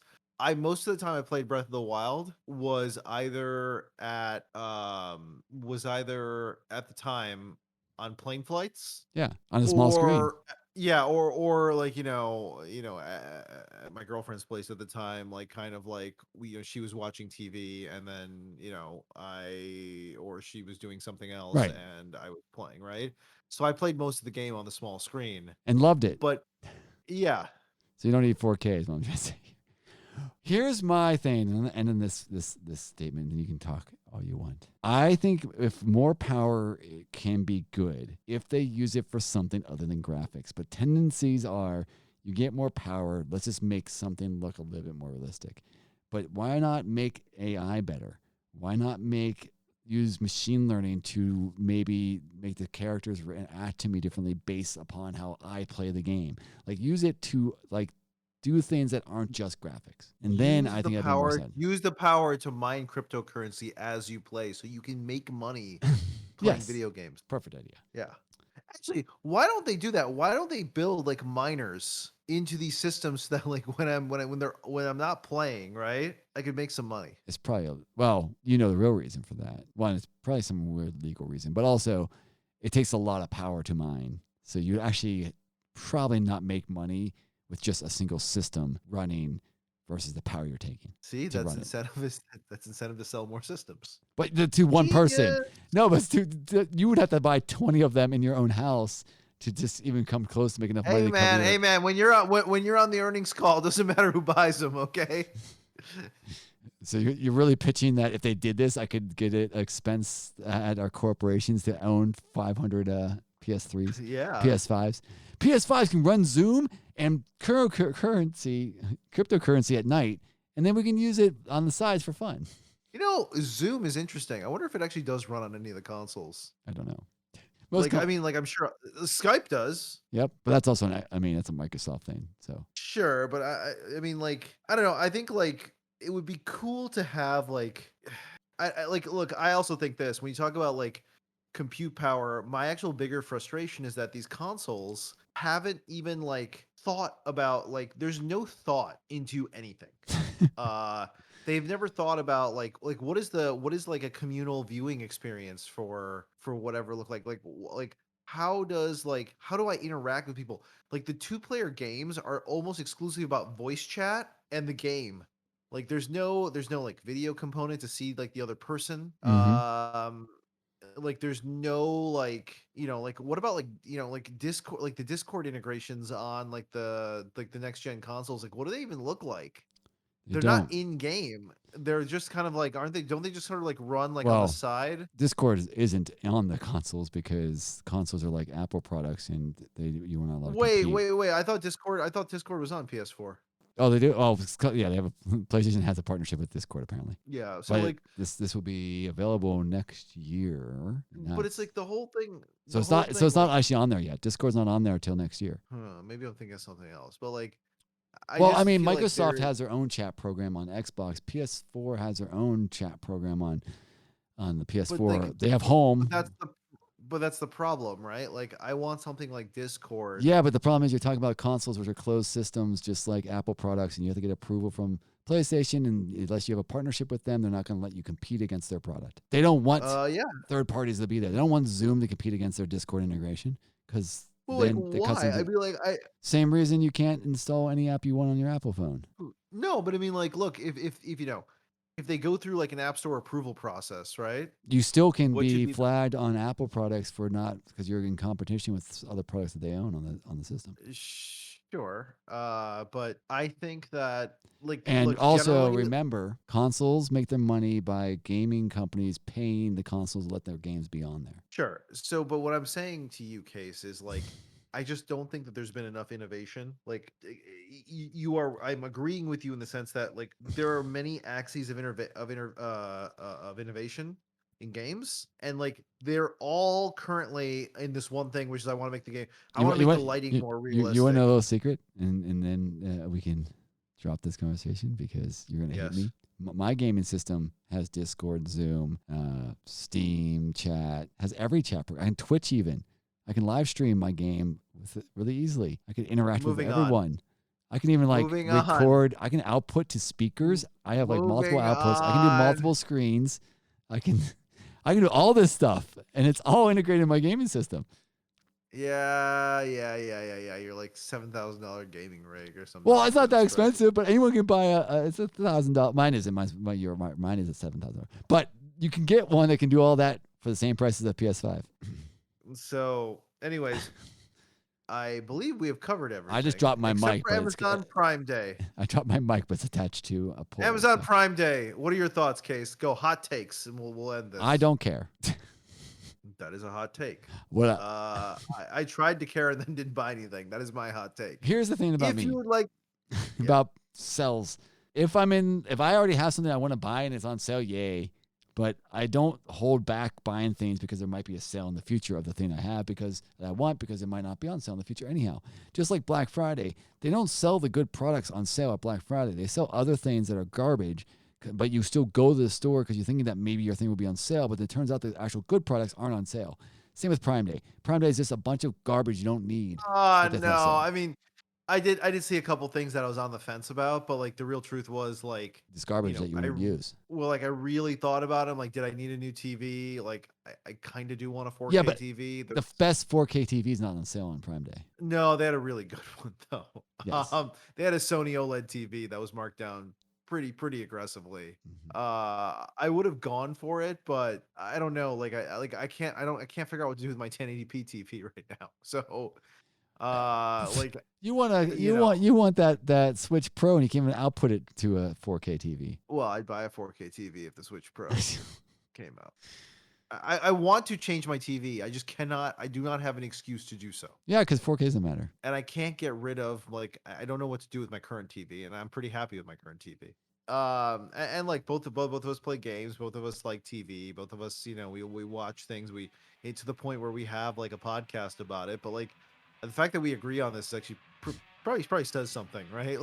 most of the time I played Breath of the Wild was either at the time on plane flights. Yeah, on a small screen. Yeah, or at my girlfriend's place at the time, she was watching TV and then she was doing something else, right, and I was playing, right? So I played most of the game on the small screen and loved it. But yeah, so you don't need 4K, is what I'm trying to say. Here's my thing, and then this statement, and you can talk all you want. I think if more power can be good, if they use it for something other than graphics, but tendencies are you get more power, let's just make something look a little bit more realistic. But why not make AI better? Why not use machine learning to maybe make the characters react to me differently based upon how I play the game? Use it to do things that aren't just graphics. And then I think use the power to mine cryptocurrency as you play so you can make money playing video games. Perfect idea. Yeah. Actually, why don't they do that? Why don't they build miners into these systems so that when I'm not playing, right, I could make some money? It's probably the real reason for that. One, it's probably some weird legal reason, but also it takes a lot of power to mine. So you actually probably not make money with just a single system running versus the power you're taking See, to that's run it. incentive to sell more systems. But to one person. Genius. No, but you would have to buy 20 of them in your own house to just even come close to make enough money to cover your... Hey man, when you're on the earnings call, it doesn't matter who buys them, okay? So you're really pitching that if they did this, I could get it expense at our corporations to own 500 PS3s, Yeah. PS5s. PS5s can run Zoom and cryptocurrency at night, and then we can use it on the sides for fun. You know, Zoom is interesting. I wonder if it actually does run on any of the consoles. I don't know. I'm sure Skype does. Yep, but that's also that's a Microsoft thing. So Sure, but I don't know. I think it would be cool to have look, I also think this when you talk about compute power, my actual bigger frustration is that these consoles haven't even thought about there's no thought into anything. They've never thought about what is a communal viewing experience for whatever look like how do I interact with people? Like the 2-player games are almost exclusively about voice chat and the game. There's no video component to see the other person. There's no what about Discord, the Discord integrations on the next gen consoles, what do they even look like? They're not in game. They're just kind of aren't they? Don't they just sort of run on the side? Discord isn't on the consoles because consoles are like Apple products, and you were not allowed to compete. Wait! I thought Discord was on PS4. Oh, they do. Oh, yeah, they have PlayStation has a partnership with Discord apparently. Yeah, so but this will be available next year. But it's the whole thing. So it's not. So it's not actually on there yet. Discord's not on there until next year. Maybe I'm thinking of something else. But Microsoft has their own chat program on Xbox. PS4 has their own chat program on the PS4. They have home. But that's the problem, right? I want something like Discord. Yeah, but the problem is you're talking about consoles which are closed systems, just like Apple products, and you have to get approval from PlayStation. And unless you have a partnership with them, they're not going to let you compete against their product. They don't want third parties to be there. They don't want Zoom to compete against their Discord integration because. Well, why? Same reason you can't install any app you want on your Apple phone. No, but look, if if they go through an App Store approval process, right? You still can be flagged on Apple products for not because you're in competition with other products that they own on the system. Sure, but I think that remember, consoles make their money by gaming companies paying the consoles to let their games be on there. Sure. So, but what I'm saying to you, Case, is I just don't think that there's been enough innovation. I'm agreeing with you in the sense that there are many axes of innovation in games, and they're all currently in this one thing, which is I want to make the game. I want to make the lighting more realistic. You want to know a little secret, and then we can drop this conversation because you're gonna hate me. My gaming system has Discord, Zoom, Steam, chat, has every chat program, and Twitch even. I can live stream my game with it really easily. I can interact with everyone. I can even record. I can output to speakers. I have multiple outputs. I can do multiple screens. I can do all this stuff, and it's all integrated in my gaming system. Yeah. You're $7,000 gaming rig or something. Well, it's not that expensive, but anyone can buy it's $1,000. Mine isn't. Mine is at $7,000. But you can get one that can do all that for the same price as a PS5. So, anyways, I believe we have covered everything. I just dropped my mic. For Amazon Prime Day. I dropped my mic, but it's attached to a pole. Amazon Prime Day. What are your thoughts, Case? Go hot takes, and we'll end this. I don't care. That is a hot take. What? I tried to care and then didn't buy anything. That is my hot take. Here's the thing about me. If you would like about sales. If I already have something I want to buy and it's on sale, yay. But I don't hold back buying things because there might be a sale in the future of the thing I have because it might not be on sale in the future anyhow. Just like Black Friday, they don't sell the good products on sale at Black Friday. They sell other things that are garbage, but you still go to the store because you're thinking that maybe your thing will be on sale, but it turns out the actual good products aren't on sale. Same with Prime Day. Prime Day is just a bunch of garbage you don't need. No. I did see a couple things that I was on the fence about, but the real truth was this garbage that you wouldn't use. Well, I really thought about them. Did I need a new TV? I kind of do want a 4K TV. The best 4K TV is not on sale on Prime Day. No, they had a really good one though. Yes. They had a Sony OLED TV that was marked down pretty aggressively. Mhm. I would have gone for it, but I don't know. I can't figure out what to do with my 1080p TV right now. So like You want you know, you want that Switch Pro, and you can't even output it to a 4K TV. well, I'd buy a 4K TV if the Switch Pro came out. I want to change my TV. I just cannot. I do not have an excuse to do so. Yeah, because 4K doesn't matter. And I can't get rid of I don't know what to do with my current TV, and I'm pretty happy with my current TV. And like both of us play games, both of us like TV, both of us, we watch things. We get to the point where we have like a podcast about it, but like the fact that we agree on this actually probably says something, right?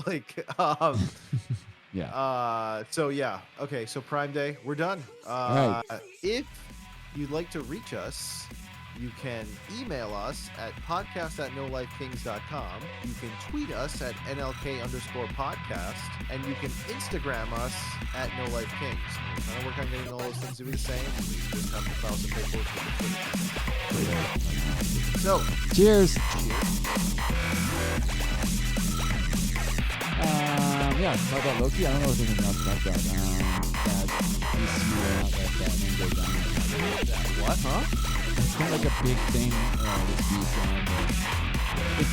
Yeah. So yeah, okay, so Prime Day, we're done. All right. If you'd like to reach us, you can email us at podcast@nolifekings.com. You can tweet us at NLK_podcast, and you can Instagram us at NoLifeKings. We're trying to work on getting all those things to be the same. We just have to file some paperwork with the Twitter. So, Cheers. Yeah, talk about Loki. I don't know anything else about that. That mango diamond. What, huh? It's kind of like a big thing. This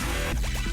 beast.